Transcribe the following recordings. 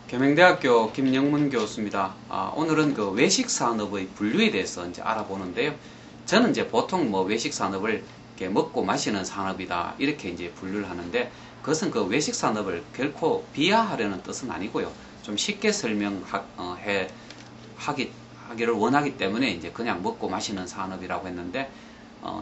계명대학교 김영문 교수입니다. 오늘은 그 외식 산업의 분류에 대해서 이제 알아보는데요. 저는 이제 보통 뭐 외식 산업을 이렇게 먹고 마시는 산업이다 이렇게 이제 분류를 하는데, 그것은 그 외식 산업을 결코 비하하려는 뜻은 아니고요. 좀 쉽게 하기를 원하기 때문에 이제 그냥 먹고 마시는 산업이라고 했는데,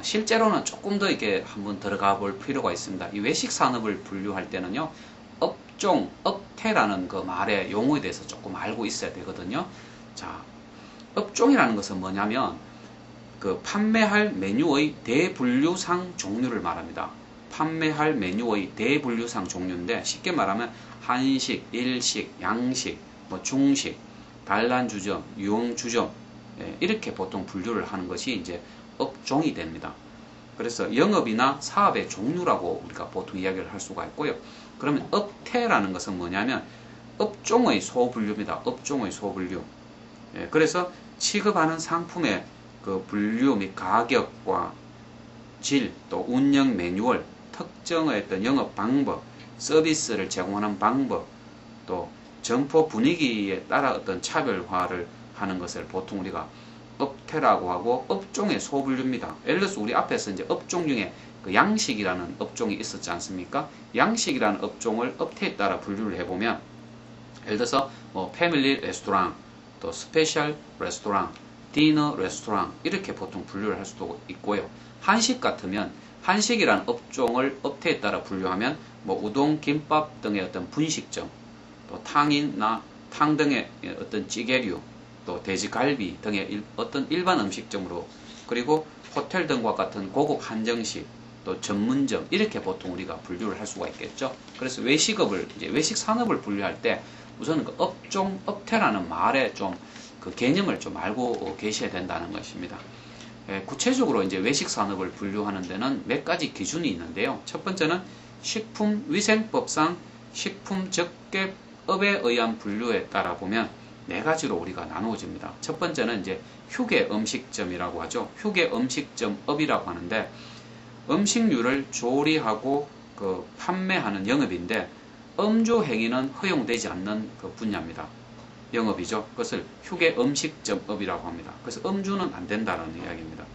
실제로는 조금 더 이렇게 한번 들어가 볼 필요가 있습니다. 이 외식 산업을 분류할 때는요, 업종, 업태라는 그 말의 용어에 대해서 조금 알고 있어야 되거든요. 자, 업종이라는 것은 뭐냐면 그 판매할 메뉴의 대분류상 종류를 말합니다. 판매할 메뉴의 대분류상 종류인데, 쉽게 말하면 한식, 일식, 양식, 뭐 중식, 단란주점, 유흥주점, 이렇게 보통 분류를 하는 것이 이제 업종이 됩니다. 그래서 영업이나 사업의 종류라고 우리가 보통 이야기를 할 수가 있고요. 그러면 업태라는 것은 뭐냐면 업종의 소분류입니다. 업종의 소분류. 그래서 취급하는 상품의 그 분류 및 가격과 질, 또 운영 매뉴얼, 특정의 어떤 영업 방법, 서비스를 제공하는 방법, 또 점포 분위기에 따라 어떤 차별화를 하는 것을 보통 우리가 업태라고 하고, 업종의 소분류입니다. 예를 들어서 우리 앞에서 이제 업종 중에 그 양식이라는 업종이 있었지 않습니까? 양식이라는 업종을 업태에 따라 분류를 해보면, 예를 들어서 뭐 패밀리 레스토랑, 또 스페셜 레스토랑, 디너 레스토랑, 이렇게 보통 분류를 할 수도 있고요. 한식 같으면 한식이라는 업종을 업태에 따라 분류하면 뭐 우동, 김밥 등의 어떤 분식점, 또 탕이나 탕 등의 어떤 찌개류, 또 돼지갈비 등의 어떤 일반 음식점으로, 그리고 호텔 등과 같은 고급 한정식, 또 전문점, 이렇게 보통 우리가 분류를 할 수가 있겠죠. 그래서 외식업을, 이제 외식 산업을 분류할 때 우선은 그 업종, 업태라는 말의 좀 그 개념을 좀 알고 계셔야 된다는 것입니다. 구체적으로 이제 외식 산업을 분류하는 데는 몇 가지 기준이 있는데요. 첫 번째는 식품위생법상 식품적객업에 의한 분류에 따라 보면 네 가지로 우리가 나누어집니다. 첫 번째는 이제 휴게 음식점이라고 하죠. 휴게 음식점업이라고 하는데, 음식류를 조리하고 그 판매하는 영업인데 음주 행위는 허용되지 않는 그 분야입니다. 영업이죠. 그것을 휴게 음식점업이라고 합니다. 그래서 음주는 안 된다는 이야기입니다.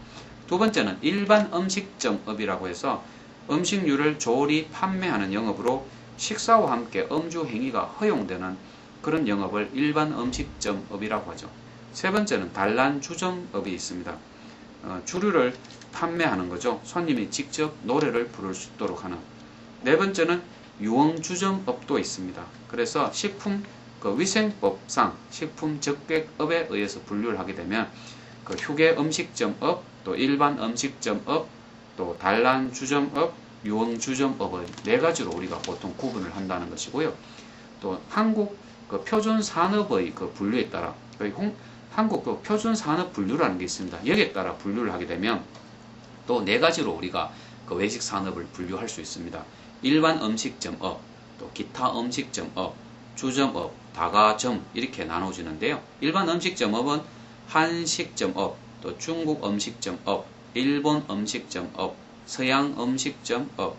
두 번째는 일반 음식점업이라고 해서 음식류를 조리 판매하는 영업으로 식사와 함께 음주 행위가 허용되는 그런 영업을 일반 음식점업이라고 하죠. 세 번째는 단란주점업이 있습니다. 주류를 판매하는 거죠. 손님이 직접 노래를 부를 수 있도록 하는. 네 번째는 유흥주점업도 있습니다. 그래서 식품 위생법상 식품적객업에 의해서 분류를 하게 되면 그 휴게 음식점업, 또 일반 음식점업, 또 단란주점업, 유흥주점업을 네 가지로 우리가 보통 구분을 한다는 것이고요. 또 한국 그 표준산업의 그 분류에 따라, 한국 그 표준산업 분류라는 게 있습니다. 여기에 따라 분류를 하게 되면 또 네 가지로 우리가 그 외식 산업을 분류할 수 있습니다. 일반 음식점업, 또 기타 음식점업, 주점업, 다가점, 이렇게 나눠지는데요. 일반 음식점업은 한식점업, 또 중국 음식점업, 일본 음식점업, 서양 음식점업,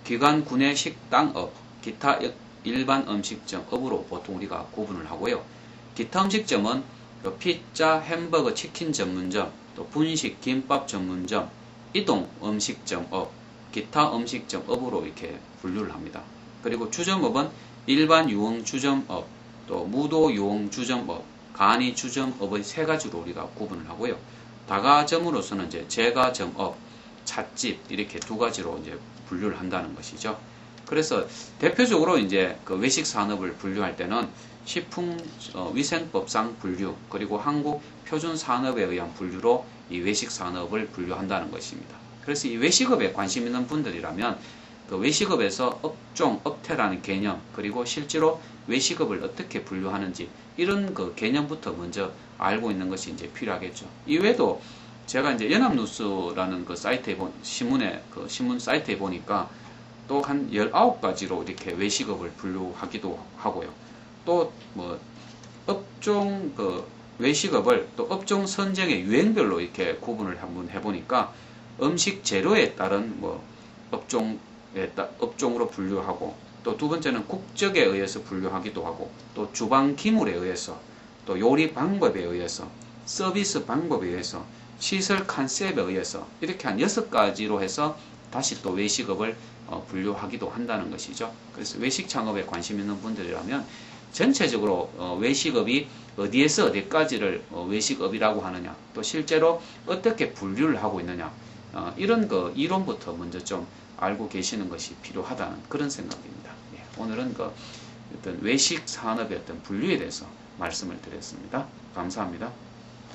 기관 구내 식당업, 기타 일반 음식점업으로 보통 우리가 구분을 하고요. 기타 음식점은 피자, 햄버거, 치킨 전문점, 또 분식, 김밥 전문점, 이동 음식점업, 기타 음식점업으로 이렇게 분류를 합니다. 그리고 주점업은 일반 유흥주점업, 또 무도 유흥주점업, 간이 주점업의 세 가지로 우리가 구분을 하고요. 다가점으로서는 이제 제과점업, 찻집, 이렇게 두 가지로 이제 분류를 한다는 것이죠. 그래서 대표적으로 이제 그 외식 산업을 분류할 때는 식품위생법상 분류, 그리고 한국 표준산업에 의한 분류로 이 외식 산업을 분류한다는 것입니다. 그래서 이 외식업에 관심 있는 분들이라면 그 외식업에서 업종, 업태라는 개념, 그리고 실제로 외식업을 어떻게 분류하는지, 이런 그 개념부터 먼저 알고 있는 것이 이제 필요하겠죠. 이외에도 제가 이제 연합뉴스라는 그 사이트에 신문 사이트에 보니까 또 한 19가지로 이렇게 외식업을 분류하기도 하고요. 또 뭐 업종 그 외식업을 또 업종 선정의 유행별로 이렇게 구분을 한번 해보니까 음식 재료에 따른 뭐 업종으로 분류하고, 또 두 번째는 국적에 의해서 분류하기도 하고, 또 주방 기물에 의해서, 또 요리 방법에 의해서, 서비스 방법에 의해서, 시설 컨셉에 의해서, 이렇게 한 6가지로 해서 다시 또 외식업을 분류하기도 한다는 것이죠. 그래서 외식 창업에 관심 있는 분들이라면 전체적으로 외식업이 어디에서 어디까지를 외식업이라고 하느냐, 또 실제로 어떻게 분류를 하고 있느냐, 이런 이론부터 먼저 좀 알고 계시는 것이 필요하다는 그런 생각입니다. 예, 오늘은 어떤 외식 산업의 어떤 분류에 대해서 말씀을 드렸습니다. 감사합니다.